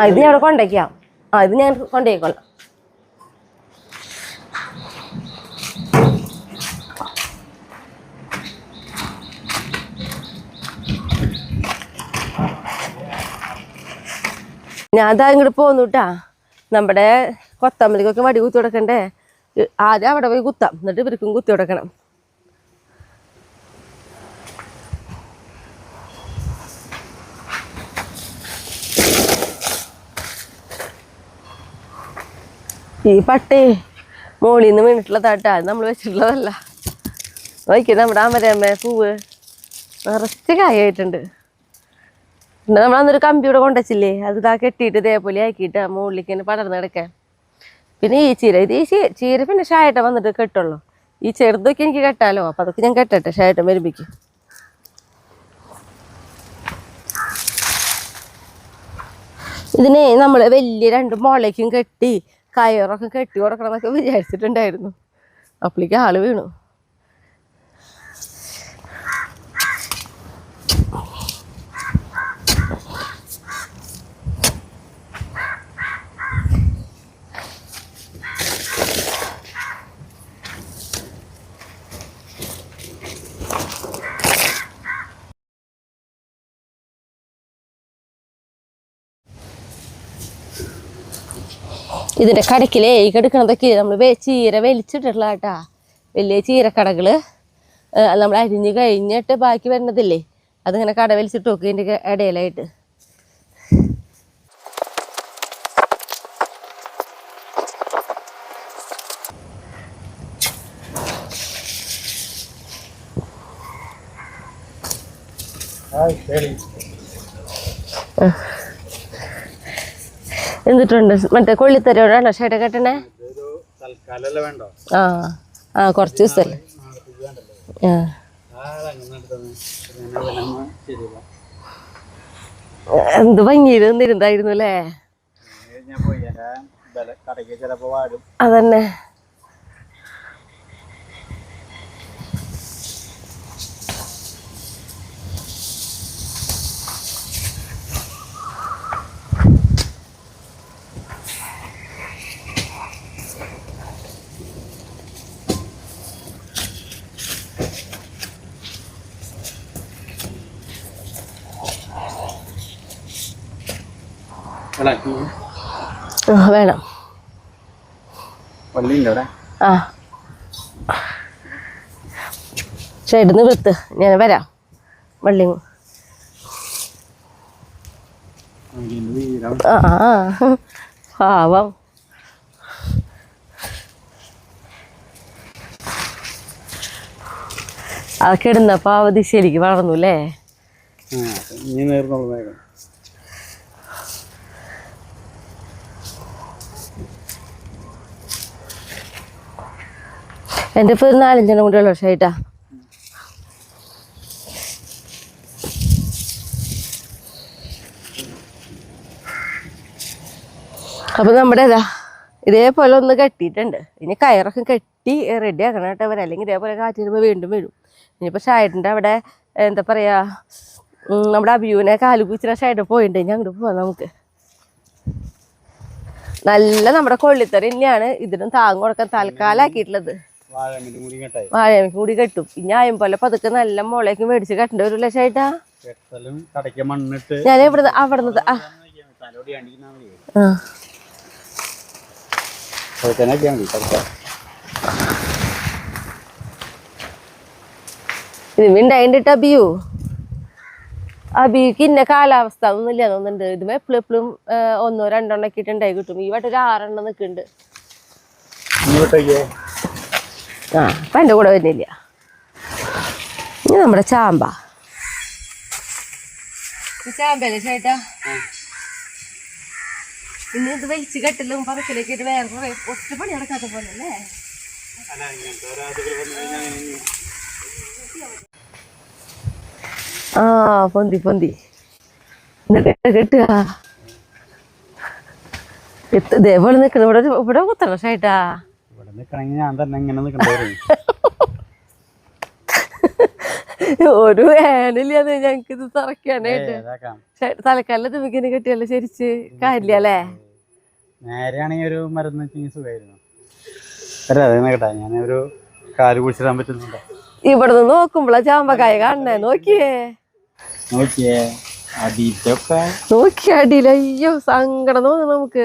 ഇത് ഞാൻ അവിടെ കൊണ്ടേക്കാം. ഇത് ഞാൻ കൊണ്ടുപോയിക്കോളാം. ഞാൻ അതാ ഇങ്ങോട്ട് പോന്നു കേട്ടാ. നമ്മുടെ കൊത്തമ്പലിക്കൊക്കെ വടി കുത്തി കൊടുക്കണ്ടേ. ആദ്യം അവിടെ പോയി കുത്താം, എന്നിട്ട് ഇവർക്കും കുത്തി കൊടുക്കണം. ഈ പട്ടേ മോളിൽ നിന്ന് വീണിട്ടുള്ളതാട്ടാ. നമ്മൾ വെച്ചിട്ടുള്ളതല്ല. നോക്കി നമ്മുടെ അമരമ്മ പൂവ് നിറച്ച് കായായിട്ടുണ്ട്. പിന്നെ നമ്മളന്നൊരു കമ്പിയുടെ കൊണ്ടുവച്ചില്ലേ, അത് ഇതാ കെട്ടിയിട്ട് ഇതേപോലെ ആക്കിയിട്ട് മുകളിലേക്ക് തന്നെ പടർന്ന് കിടക്കാൻ. പിന്നെ ഈ ചീര, ഇത് ഈ ചീര പിന്നെ ഷായിട്ട വന്നിട്ട് കെട്ടുള്ളൂ. ഈ ചെറുതൊക്കെ എനിക്ക് കെട്ടാലോ. അപ്പം അതൊക്കെ ഞാൻ കെട്ടട്ടെ ഷായിട്ട വരുമ്പിക്കും. ഇതിനെ നമ്മൾ വലിയ 2 മുളയ്ക്കും കെട്ടി കയറൊക്കെ കെട്ടി കൊടുക്കണം എന്നൊക്കെ വിചാരിച്ചിട്ടുണ്ടായിരുന്നു. അപ്പോഴേക്ക് ആള് വീണു. ഇതിൻ്റെ കടക്കിലേ ഈ കെടുക്കണതൊക്കെ നമ്മൾ ചീര വലിച്ചിട്ടുള്ള കേട്ടാ. വലിയ ചീരക്കടകൾ നമ്മൾ അരിഞ്ഞ് കഴിഞ്ഞിട്ട് ബാക്കി വരുന്നതില്ലേ, അതിങ്ങനെ കട വലിച്ചിട്ട് നോക്കി ഇതിൻ്റെ ഇടയിലായിട്ട്. എന്നിട്ടുണ്ട് മറ്റേ കൊള്ളിത്തരോടാണോ ഷേട്ട കെട്ടണേ? കുറച്ച് ദിവസമല്ലേ. എന്ത് ഭംഗിയിൽ നിന്നിരുന്നായിരുന്നു അല്ലേ. അതന്നെ. വേണം. ഷെയ്ഡിന്ന് വിത്ത് ഞാൻ വരാം. വള്ളി പാവം. അതൊക്കെ ഇടുന്നപ്പോ ആ ദിശയിലേക്ക് വളർന്നു അല്ലേ. എൻ്റെ ഇപ്പോൾ 4-5 കൂടിയുള്ള ഷേട്ടാ. അപ്പം നമ്മുടെ ഇതേപോലെ ഒന്ന് കെട്ടിയിട്ടുണ്ട്. ഇനി കയറൊക്കെ കെട്ടി റെഡി ആക്കണം കേട്ടോ അവർ, അല്ലെങ്കിൽ ഇതേപോലെ കാറ്റ് വരുമ്പോൾ വീണ്ടും വീഴും. ഇനിയിപ്പോൾ ഷായിട്ടിൻ്റെ അവിടെ എന്താ പറയുക, നമ്മുടെ അഭിയൂനെ കാലുകുച്ചിര ഷായിട്ട് പോയിട്ടുണ്ട്. ഇനി അങ്ങോട്ട് പോവാം നമുക്ക്. നല്ല നമ്മുടെ കൊള്ളിത്തറി തന്നെയാണ് ഇതിനും താങ്ങ് കൊടുക്കാൻ തൽക്കാലാക്കിയിട്ടുള്ളത്. വാഴമ കൂടി കെട്ടും. ഇനി ആയും പോലെ പതുക്കെ നല്ല മുളയ്ക്ക് മേടിച്ച് കെട്ടേണ്ട ഒരു ലക്ഷമായിട്ടാ. ഞാൻ ഇവിടുന്ന് അവിടുന്ന് ആ ഇത് മിണ്ടായിണ്ടിട്ട് അബിയു അബിക്ക് ഇന്ന കാലാവസ്ഥ ഒന്നുമില്ല തോന്നുന്നുണ്ട്. ഇത് എപ്പോഴും എപ്പോഴും ഒന്നോ രണ്ടെണ്ണം ഒക്കെ ഉണ്ടായി കിട്ടും. ഈ വട്ടം ഒരു 6 എണ്ണം നിൽക്കുന്നുണ്ട്. ആ അപ്പം എൻ്റെ കൂടെ വരുന്നില്ല. ഇനി നമ്മുടെ ചാമ്പ ചാമ്പല്ലേ ചേട്ടാ. ഇനി ഇത് വലിച്ച് കെട്ടലും പറക്കലേക്ക് ഇട്ട് വേറെ കുറെ ഒറ്റ പണി നടക്കാത്ത പോലെ അല്ലേ. ആ പൊന്തി പൊന്തി കെട്ടുക. ഇതേപോലെ നിൽക്കണം. ഇവിടെ കുത്തണം ഷേട്ടാ. ഒരു വേനല്ലാതെ ഞങ്ങക്ക് ഇത് തറക്കാനായിട്ട് തലക്കാലം തുമ്മിക്കിനെ കെട്ടിയല്ലോ ശരിച്ച് കാര്യമില്ല അല്ലേ. നേരെയാണെങ്കിൽ ഒരു മരുന്ന് വെച്ചെങ്കിൽ സുഖമായിരുന്നു. കേട്ടാ ഞാനൊരു കാല് കുടിച്ചിടാൻ പറ്റുന്നുണ്ടോ? ഇവിടെ നിന്ന് നോക്കുമ്പോളാ ചാമ്പക്കായ കാണണേ. നോക്കിയേ നോക്കിയേ അടിയിലൊക്കെ നോക്കിയ അടിയില. അയ്യോ സങ്കടം തോന്നുന്നു നമുക്ക്.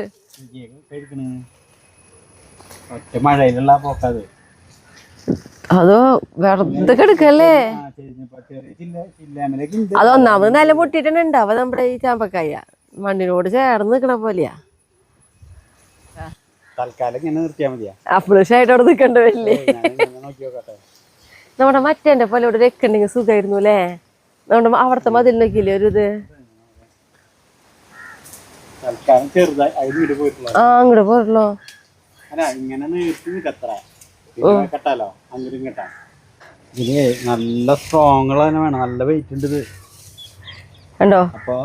ഒറ്റ മഴയിലുള്ള പോക്കാത്. അതോ വെറുതെ കിടക്കല്ലേ. അതൊന്നാമത് നില പൊട്ടിട്ടന്നെ ഉണ്ടാവുക നമ്മുടെ ഈ ചാമ്പക്കായ. മണ്ണിനോട് ചേർന്ന് നിക്കണ പോലെയാ. തൽക്കാലം ഇങ്ങനെ നിർത്തിയാ മതിയാ. അപ്പോഴായിട്ട് അവിടെ നിക്കണ്ട വല്ലേ. നമ്മുടെ മറ്റേന്റെ പോലെ ഇവിടെ വെക്കണ്ടെങ്കിൽ സുഖമായിരുന്നു അല്ലേ. നമ്മുടെ അവിടത്തെ മതിൽ നോക്കിയില്ലേ ഒരു ഇത്. ആ അങ്ങോട്ട് പോരല്ലോ. ഇതില് നല്ല സ്ട്രോങ് തന്നെ വേണം. നല്ല വെയിറ്റ് ഉണ്ട് ഇത് കണ്ടോ. അപ്പൊ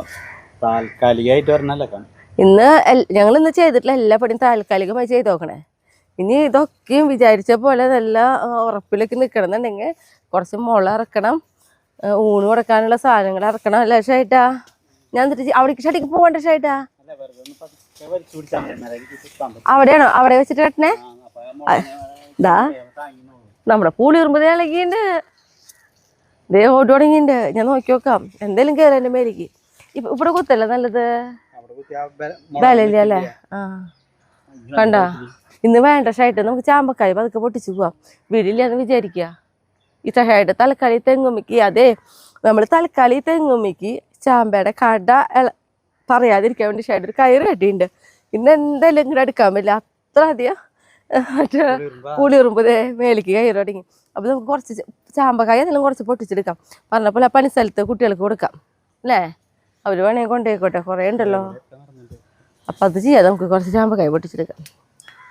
താൽക്കാലികമായിട്ട് പറഞ്ഞല്ലേ. ഞങ്ങൾ ഇന്ന് ചെയ്തിട്ടുള്ള എല്ലാ പണിയും താൽക്കാലികമായി ചെയ്ത് നോക്കണേ. ഇനി ഇതൊക്കെയും വിചാരിച്ച പോലെ നല്ല ഉറപ്പിലേക്ക് നിൽക്കണം എന്നുണ്ടെങ്കിൽ കുറച്ച് മുള ഇറക്കണം, ഊണ് കൊടുക്കാനുള്ള സാധനങ്ങൾ ഇറക്കണം. അല്ലേ ഷേട്ടാ? ഞാൻ എന്നിട്ട് അവിടേക്ക് ഷേട്ടേക്ക് പോകണ്ട ഷേട്ടാ. അവിടെയാണോ? അവിടെ വെച്ചിട്ട് കെട്ടണേ? ഇതാ നമ്മുടെ പൂളി ഉറുമ്പ് ഇളകിണ്ട്. ദേ ഓടി തുടങ്ങിണ്ട്. ഞാൻ നോക്കി നോക്കാം എന്തേലും കയറി എൻ്റെ മേലേക്ക്. ഇവിടെ കുത്തല്ലേ നല്ലത്. ബലല്ലേ അല്ലേ? ആ കണ്ട. ഇന്ന് വേണ്ട ഷായിട്ട് നമുക്ക് ചാമ്പക്കായ പതുക്കെ പൊട്ടിച്ചു പോവാം. വീടില്ലാന്ന് വിചാരിക്കുക. ഈ ഷായിട്ട് തലക്കാലി തെങ്ങുമ്മിക്ക്. അതെ, നമ്മൾ തലക്കാലി തെങ്ങുമ്മിക്ക് ചാമ്പയുടെ കട പറയാതിരിക്കാൻ വേണ്ടി ഷായിട്ട് ഒരു കയറ് കെട്ടിയിട്ടുണ്ട്. ഇന്ന് എന്തായാലും ഇങ്ങോട്ട് എടുക്കാൻ പറ്റില്ല. അത്ര അധികം മറ്റേ പുളിയുറുമ്പതേ മേലേക്ക് കയറി തുടങ്ങി. അപ്പോൾ നമുക്ക് കുറച്ച് ചാമ്പക്കായ എന്തെങ്കിലും കുറച്ച് പൊട്ടിച്ചെടുക്കാം. പറഞ്ഞ പോലെ പണി സ്ഥലത്ത് കുട്ടികൾക്ക് കൊടുക്കാം അല്ലേ. അവർ വേണമെങ്കിൽ കൊണ്ടുപോയിക്കോട്ടെ, കുറേ ഉണ്ടല്ലോ. അപ്പം അത് ചെയ്യാം. നമുക്ക് കുറച്ച് ചാമ്പക്കായ പൊട്ടിച്ചെടുക്കാം.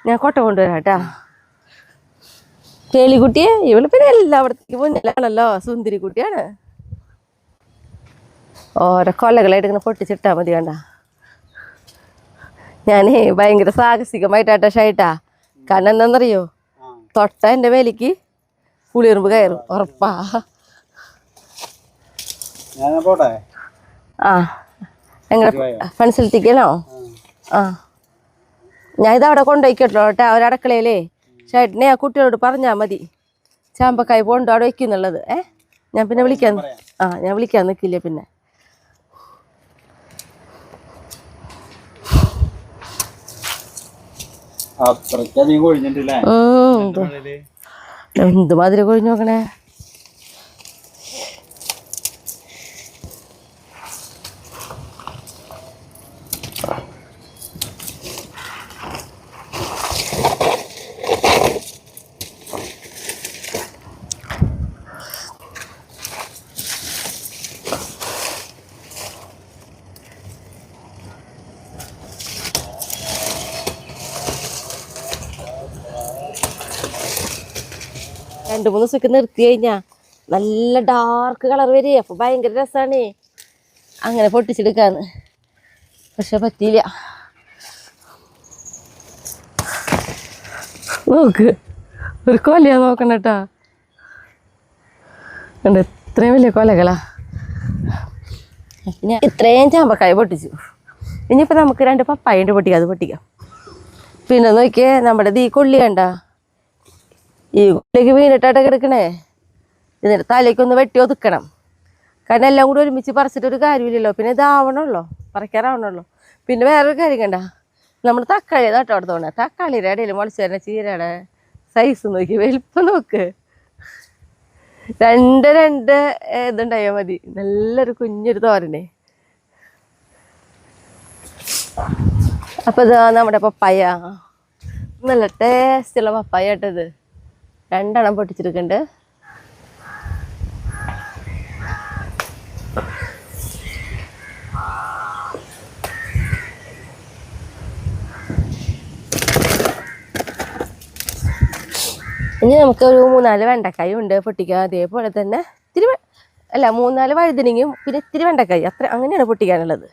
ഞാൻ കൊട്ട കൊണ്ടുവരാം കേട്ടാ. കേളിക്കുട്ടിയെ ഇവള് പിന്നെ എല്ലായിടത്തേക്ക് മുന്നിലാണല്ലോ. സുന്ദരി കുട്ടിയാണ്. ഓരോ കൊലകളായിട്ട് ഇങ്ങനെ പൊട്ടിച്ചിട്ടാൽ മതി. വേണ്ട ഞാനേ ഭയങ്കര സാഹസികമായിട്ടാ ഷായിട്ടാ. കാരണം എന്താണെന്നറിയോ, തൊട്ട എൻ്റെ മേലേക്ക് പുളിയുറുമ്പ് കയറും ഉറപ്പാ. ആ എങ്ങനെ ഫ്രണ്ട്സിലെത്തിക്കണോ? ആ ഞാൻ ഇതവിടെ കൊണ്ടുപോയിക്കോട്ടോ കേട്ടാ. ഒരടക്കളയിലേ ഷേട്ടിനെ ആ കുട്ടികളോട് പറഞ്ഞാൽ മതി ചാമ്പക്കായ പോണ്ടോ അവിടെ വയ്ക്കുന്നുള്ളത്. ഞാൻ പിന്നെ വിളിക്കാൻ. ഞാൻ വിളിക്കാൻ നിൽക്കില്ല പിന്നെ. എന്തുമാതിരി കൊഴിഞ്ഞു നോക്കണേ. രണ്ട് മൂന്ന് ദിവസമൊക്കെ നിർത്തി കഴിഞ്ഞാൽ നല്ല ഡാർക്ക് കളർ വരെ. അപ്പോൾ ഭയങ്കര രസമാണ് അങ്ങനെ പൊട്ടിച്ചെടുക്കാന്ന്. പക്ഷെ പറ്റിയില്ല. നോക്ക് ഒരു കൊലയാ നോക്കണ്ട കേട്ടാ. കണ്ട ഇത്രയും വലിയ കൊലകളാ. ഞാൻ ഇത്രയും ചാമ്പക്കായ പൊട്ടിച്ചു. ഇനിയിപ്പോൾ നമുക്ക് 2 പപ്പായൻ്റെ പൊട്ടിക്കാം. അത് പൊട്ടിക്കാം. പിന്നെ നോക്കിയേ നമ്മുടെ ഈ കൊള്ളി കണ്ട. ഈ കൊള്ളിക്ക് വീണിട്ടാട്ട കിടക്കണേ. എന്നിട്ട് തലേക്കൊന്ന് വെട്ടി ഒതുക്കണം. കാരണം എല്ലാം കൂടി ഒരുമിച്ച് പറിച്ചിട്ടൊരു കാര്യമില്ലല്ലോ. പിന്നെ ഇതാവണമല്ലോ, പറിക്കാറാവണമല്ലോ. പിന്നെ വേറൊരു കാര്യം കണ്ട, നമ്മൾ തക്കാളി നട്ടോടെ തോന്നേ, തക്കാളിയുടെ ഇടയിൽ മുളച്ച് വരുന്ന ചീരയുടെ സൈസ് നോക്കി, വലിപ്പം നോക്ക്. രണ്ട് ഇതുണ്ടായാൽ മതി, നല്ലൊരു കുഞ്ഞൊരു തോരനെ. അപ്പൊ ഇതാ നമ്മുടെ പപ്പായ, നല്ല ടേസ്റ്റുള്ള പപ്പായ കേട്ടത്. 2 എണ്ണം പൊട്ടിച്ചെടുക്കണ്ട്. ഇനി നമുക്ക് ഒരു 3-4 വെണ്ടക്കായും ഉണ്ട് പൊട്ടിക്കാൻ. അതേപോലെ തന്നെ ഇത്തിരി 3-4 വഴുതനങ്ങയും പിന്നെ ഇത്തിരി വെണ്ടക്കായി, അത്ര അങ്ങനെയാണ് പൊട്ടിക്കാനുള്ളത്.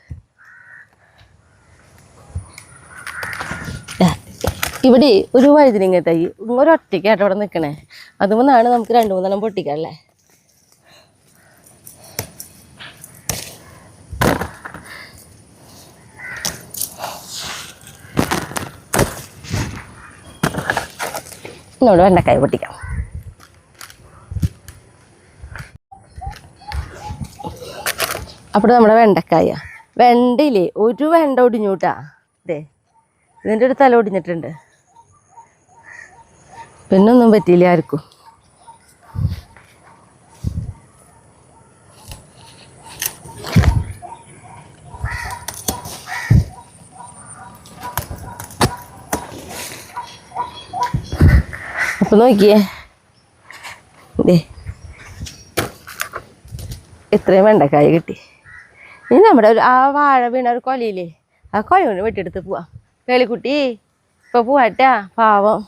ഇവിടെ ഒരു വഴുതനങ്ങ തൈ ഒരൊറ്റയ്ക്കായിട്ട് അവിടെ നിൽക്കണേ. അതുകൊണ്ടാണ് നമുക്ക് 2-3 എണ്ണം പൊട്ടിക്കാനല്ലേ. നമ്മുടെ വെണ്ടക്കായ പൊട്ടിക്കാം. അപ്പോൾ നമ്മുടെ വെണ്ടയില്ലേ ഒരു വെണ്ട ഒടിഞ്ഞൂട്ടാ. അതെ, ഇതിൻ്റെ ഒരു തല ഒടിഞ്ഞിട്ടുണ്ട്. പിന്നൊന്നും പറ്റിയില്ല ആർക്കും. അപ്പൊ നോക്കിയേ, ഇത്രയും വെണ്ടക്കായ കിട്ടി. ഇനി നമ്മുടെ ആ വാഴ വീണ ഒരു കൊലയില്ലേ, ആ കൊല കൊണ്ട് വെട്ടിയെടുത്ത് പോവാം. പേളിക്കുട്ടി ഇപ്പൊ പോവാട്ടാ, പാവം.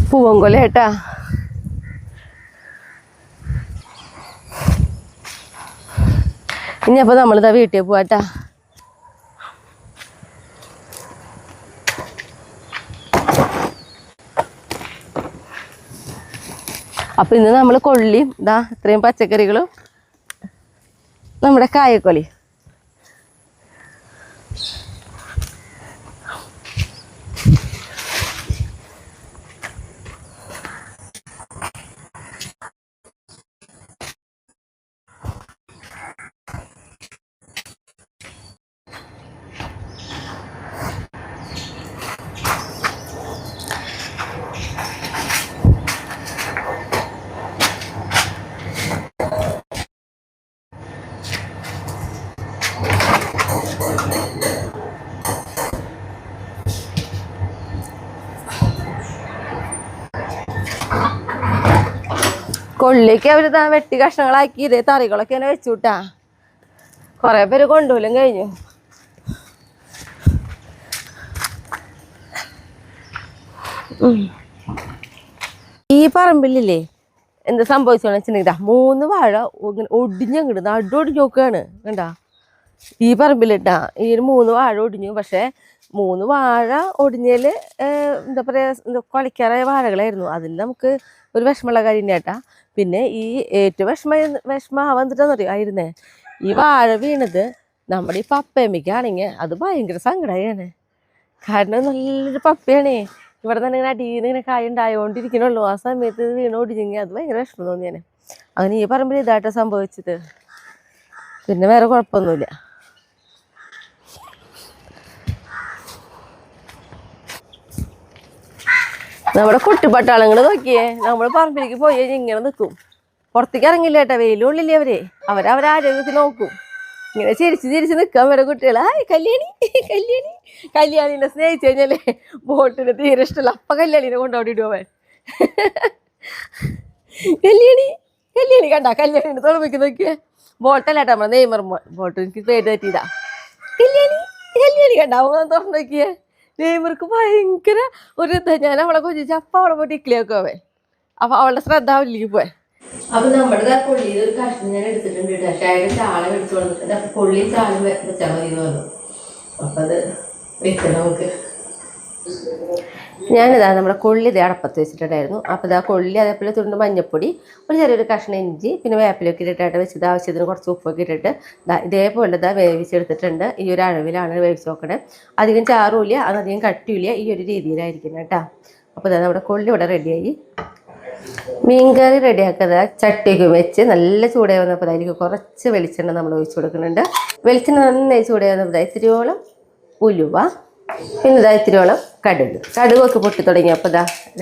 പൂവൻകൊല ഏട്ടാ. ഇനി അപ്പൊ നമ്മളിതാ വീട്ടിൽ പോവാട്ടാ. അപ്പൊ ഇന്ന് നമ്മൾ കൊള്ളിയും ഇതാ ഇത്രയും പച്ചക്കറികളും നമ്മുടെ കായക്കൊലി. കൊള്ളിക്ക് അവരിതാ വെട്ടി കഷ്ണങ്ങളാക്കി ഇതേ തറികളൊക്കെ ഇങ്ങനെ വെച്ചുവിട്ടാ. കുറെ പേര് കൊണ്ടുപോലും കഴിഞ്ഞു. ഈ പറമ്പില്ലേ എന്താ സംഭവിച്ചോന്ന് വെച്ചിട്ടുണ്ടെങ്കിൽ 3 വാഴ ഒടിഞ്ഞങ്ങട് നടുവൊടിഞ്ഞ് നോക്കുകയാണ് കണ്ടാ. ഈ പറമ്പിലിട്ടാ ഈ 3 വാഴ ഒടിഞ്ഞു. പക്ഷെ 3 വാഴ ഒടിഞ്ഞതിൽ എന്താ പറയുക, കൊലയ്ക്കാറായ വാഴകളായിരുന്നു. അതിൽ നമുക്ക് ഒരു വിഷമമുള്ള കാര്യം ചേട്ടാ. പിന്നെ ഈ ഏറ്റവും വിഷമാവാൻ എന്തിട്ടാന്നറിയോ ആയിരുന്നേ, ഈ വാഴ വീണത് നമ്മുടെ ഈ പപ്പയമ്മയ്ക്കാണെങ്കിൽ അത് ഭയങ്കര സങ്കടമാണ്. കാരണം നല്ലൊരു പപ്പയാണേ. ഇവിടെ തന്നെ ഇങ്ങനെ അടിയിൽ നിന്ന് ഇങ്ങനെ കായ ഉണ്ടായോണ്ടിരിക്കണുള്ളൂ. ആ സമയത്ത് ഇത് വീണ് ഓടിഞ്ഞെങ്കിൽ അത് ഭയങ്കര വിഷമം തോന്നിയാണ്. അങ്ങനെ ഈ പറമ്പിൽ ഇതായിട്ട് സംഭവിച്ചത്. പിന്നെ വേറെ കുഴപ്പമൊന്നുമില്ല. നമ്മുടെ കുട്ടിപ്പട്ടാളങ്ങൾ നോക്കിയേ, നമ്മൾ പറമ്പിലേക്ക് പോയി ഇങ്ങനെ നിൽക്കും. പുറത്തേക്ക് ഇറങ്ങില്ല കേട്ടോ, വെയിലുള്ളില്ലേ അവരാരോഗ്യത്തിൽ നോക്കും. ഇങ്ങനെ ചിരിച്ച് നിൽക്കാൻ വരെ കുട്ടികൾ. ഹായ് കല്യാണി കല്യാണി. കല്യാണിനെ സ്നേഹിച്ചു കഴിഞ്ഞാലേ ബോട്ടിന് തീരെ ഇഷ്ടമല്ല. അപ്പം കല്യാണിനെ കൊണ്ടോടിയിടും അവൻ. കല്യാണി കണ്ട കല്യാണിനെ തുറമിക്ക് നോക്കിയേ. ബോട്ടല്ല കേട്ടോ, നമ്മളെ നെയ്മർ ബോട്ട്. എനിക്ക് പേര് തെറ്റിയതാ. കല്യാണി കണ്ട അവൻ തുറന്നു നോക്കിയേ. നെയ്മർക്ക് ഭയങ്കര ഒരു ഇതാ. ഞാൻ അവളെ കൊഞ്ചിച്ച് അപ്പം അവളെ പോയിട്ട് ഇക്ലിയൊക്കെ അവൻ. അപ്പൊ അവളുടെ ശ്രദ്ധ അവലിലേക്ക് പോയെ. അപ്പൊ നമ്മുടെ കൊള്ളിയിൽ ഒരു കഷ്ണം ഞാൻ എടുത്തിട്ടുണ്ട് കേട്ടോ. പക്ഷെ അയാളുടെ ചാളം എടുത്തു കൊടുത്തിട്ടുണ്ട്. അപ്പൊ കൊള്ളി ചാളം വെച്ചാൽ മതി എന്ന് പറഞ്ഞു. അപ്പൊ അത് വെക്കണം നമുക്ക്. ഞാനിതാ നമ്മുടെ കൊള്ളി ഇതേ അടപ്പത്ത് വെച്ചിട്ടുണ്ടായിരുന്നു. അപ്പോൾ ഇതാ കൊള്ളി അതേപോലെ തുണ്ട് മഞ്ഞപ്പൊടി, ഒരു ചെറിയൊരു കഷ്ണം ഇഞ്ചി, പിന്നെ വേപ്പിലൊക്കെ ഇട്ടിട്ടായിട്ട് വെച്ചത്. ആവശ്യത്തിന് കുറച്ച് ഉപ്പൊക്കെ ഇട്ടിട്ട് ഇതേപോലെ ഇതാ വേവിച്ചെടുത്തിട്ടുണ്ട്. ഈ ഒരു അളവിലാണ് വേവിച്ച് നോക്കണേ. അധികം ചാറുമില്ല, അതധികം കട്ടിയില്ല. ഈ ഒരു രീതിയിലായിരിക്കണം കേട്ടോ. അപ്പോൾ ഇതാ നമ്മുടെ കൊള്ളി ഇവിടെ റെഡിയായി. മീൻകറി റെഡിയാക്കുന്നത് ചട്ടിയൊക്കെ വെച്ച് നല്ല ചൂടായി വന്നപ്പോൾ അതിലേക്ക് കുറച്ച് വെളിച്ചെണ്ണ നമ്മൾ ഒഴിച്ചു കൊടുക്കുന്നുണ്ട്. വെളിച്ചെണ്ണ നന്നായി ചൂടായി വന്നപ്പോൾ ഇത്തിരിയോളം ഉലുവ, പിന്നെ ഇത്തിരിയോളം കടുകൊക്കെ പൊട്ടി തുടങ്ങിയപ്പോൾ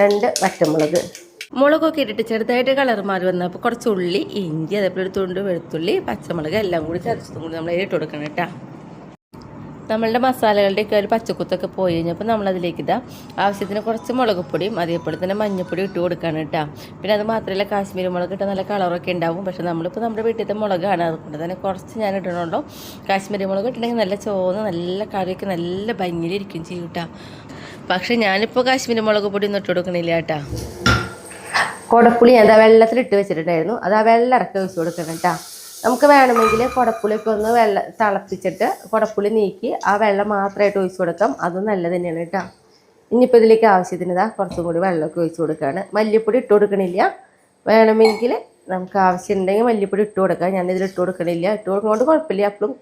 2 വറ്റമുളക്, മുളകൊക്കെ ഇട്ടിട്ട് ചെറുതായിട്ട് കളർ മാറി വന്നപ്പോൾ കുറച്ച് ഉള്ളി, ഇഞ്ചി, അതേപോലെ ഒരു തുണ്ട് വെളുത്തുള്ളി, പച്ചമുളക് എല്ലാം കൂടി ചതച്ചതും കൂടി നമ്മൾ ഇട്ട് കൊടുക്കണം കേട്ടോ. നമ്മളുടെ മസാലകളുടെയൊക്കെ ഒരു പച്ചക്കുത്തൊക്കെ പോയി കഴിഞ്ഞപ്പോൾ നമ്മളതിലേക്ക് ആവശ്യത്തിന് കുറച്ച് മുളക് പൊടിയും അതേപോലെ തന്നെ മഞ്ഞൾപ്പൊടി ഇട്ട് കൊടുക്കുകയാണ് കേട്ടോ. പിന്നെ അത് മാത്രമല്ല കാശ്മീരി മുളക് ഇട്ടാൽ നല്ല കളറൊക്കെ ഉണ്ടാവും. പക്ഷേ നമ്മളിപ്പോൾ നമ്മുടെ വീട്ടിലത്തെ മുളകാണ്, അതുകൊണ്ട് തന്നെ കുറച്ച് ഞാൻ ഇടണുള്ളൂ. കാശ്മീരി മുളക് ഇട്ടിട്ടുണ്ടെങ്കിൽ നല്ല ചോന്ന് നല്ല കറിയൊക്കെ നല്ല ഭംഗിയിലിരിക്കും ചെയ്യും കേട്ടോ. പക്ഷേ ഞാനിപ്പോൾ കാശ്മീരി മുളക് പൊടി ഒന്നും ഇട്ട് കൊടുക്കണില്ല കേട്ടോ. കുടപ്പുളി ഞാൻ വെള്ളത്തിലിട്ട് വെച്ചിട്ടുണ്ടായിരുന്നു, അത് ആ വെള്ളം ഇറക്കി ഒഴിച്ച് കൊടുക്കണം കേട്ടോ. നമുക്ക് വേണമെങ്കിൽ കുടപ്പുളിയൊക്കെ ഒന്ന് തിളപ്പിച്ചിട്ട് കുടപ്പുളി നീക്കി ആ വെള്ളം മാത്രമായിട്ട് ഒഴിച്ച് കൊടുക്കാം, അതും നല്ലത് തന്നെയാണ് കേട്ടോ. ഇനിയിപ്പോൾ ഇതിലേക്ക് ആവശ്യത്തിന് കുറച്ചും കൂടി വെള്ളമൊക്കെ ഒഴിച്ച് കൊടുക്കുകയാണ്. മല്ലിപ്പൊടി ഇട്ട് കൊടുക്കണില്ല, വേണമെങ്കിൽ നമുക്ക് ആവശ്യമുണ്ടെങ്കിൽ മല്ലിപ്പൊടി ഇട്ട് കൊടുക്കാം. ഞാനിതിൽ ഇട്ട് കൊടുക്കണില്ല, ഇട്ട് കൊടുക്കുന്നതുകൊണ്ട് കുഴപ്പമില്ല. അപ്പോഴും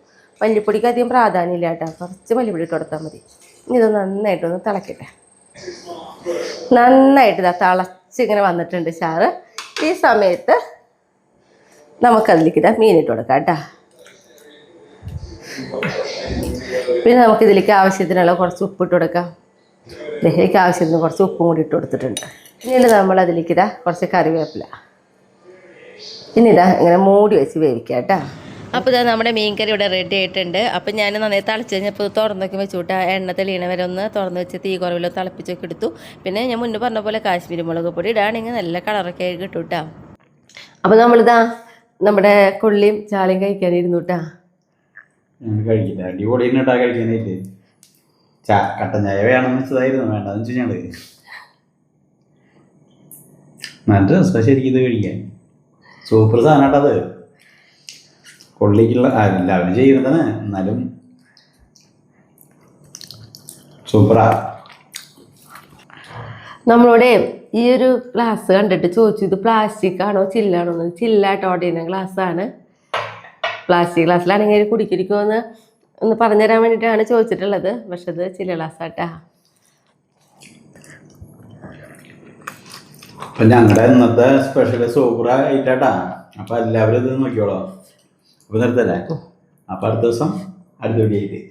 മല്ലിപ്പൊടിക്ക് അധികം പ്രാധാന്യമില്ല കേട്ടോ, കുറച്ച് മല്ലിപ്പൊടി ഇട്ട് കൊടുത്താൽ മതി. ഇനി ഇത് നന്നായിട്ടൊന്ന് തിളക്കട്ടെ. നന്നായിട്ട് തിളച്ചിങ്ങനെ വന്നിട്ടുണ്ട് ചാറ്. ഈ സമയത്ത് നമുക്കതിലേക്ക് മീനിട്ട് കൊടുക്കാം കേട്ടോ. പിന്നെ നമുക്കിതിലേക്ക് ആവശ്യത്തിനുള്ള കുറച്ച് ഉപ്പിട്ട് കൊടുക്കാം. ഇതിലേക്ക് ആവശ്യത്തിന് കുറച്ച് ഉപ്പും കൂടി ഇട്ട് കൊടുത്തിട്ടുണ്ട്. പിന്നീട് നമ്മളതിലേക്ക് കുറച്ച് കറിവേപ്പില, പിന്നെ ഇങ്ങനെ മൂടി വെച്ച് വേവിക്കാം കേട്ടോ. അപ്പോൾ നമ്മുടെ മീൻ കറി ഇവിടെ റെഡി ആയിട്ടുണ്ട്. അപ്പോൾ ഞാൻ നന്നായി തിളച്ച് കഴിഞ്ഞപ്പോൾ തുറന്നൊക്കെ വെച്ചു കൂട്ടാ. എണ്ണ തെളിയണ വരെ ഒന്ന് തുറന്ന് വെച്ച് തീ കുറവിലോ തിളപ്പിച്ചൊക്കെ എടുത്തു. പിന്നെ ഞാൻ മുന്നേ പറഞ്ഞ പോലെ കാശ്മീരി മുളക് പൊടി ഇടാണെങ്കിൽ നല്ല കളറൊക്കെ ആയി കിട്ടും കേട്ടോ. അപ്പോൾ നമ്മുടെ കൊള്ളിയും ചാളയും കഴിക്കാനിരുന്നു കേട്ടാ. കഴിക്കില്ല, അടിപൊളി കഴിക്കാനായിട്ട്. കട്ടൻ ചായ വേണമെന്ന് വെച്ചതായിരുന്നു, വേണ്ടെന്ന് വെച്ച് കഴിഞ്ഞാൽ നല്ല രസം ശരിക്കും ഇത് കഴിക്കാൻ. സൂപ്പർ സാധനം കേട്ടത്. കൊള്ളിക്കുള്ള എല്ലാവരും ചെയ്യുന്നതാണ്, എന്നാലും സൂപ്പറാ. നമ്മളോട് ഈ ഒരു ഗ്ലാസ് കണ്ടിട്ട് ചോദിച്ചു, ഇത് പ്ലാസ്റ്റിക് ആണോ ചില്ലാണോ എന്ന്. ചില്ലായിട്ട് ഓർഡർ ചെയ്യുന്ന ഗ്ലാസ്സാണ്. പ്ലാസ്റ്റിക് ഗ്ലാസ്സിലാണെങ്കിൽ കുടിക്കുമെന്ന് ഒന്ന് പറഞ്ഞുതരാൻ വേണ്ടിയിട്ടാണ് ചോദിച്ചിട്ടുള്ളത്. പക്ഷെ അത് ചില്ല ഗ്ലാസ്സാട്ടാ. അപ്പം ഞങ്ങളുടെ ഇന്നത്തെ സ്പെഷ്യൽ സൂപ്പറായിട്ടാ. അപ്പം എല്ലാവരും ഇത് നോക്കിയോളാം. അപ്പോൾ നിർത്തല്ലേ. അപ്പം അടുത്ത ദിവസം അടുത്ത വീഡിയോ ആയിട്ട്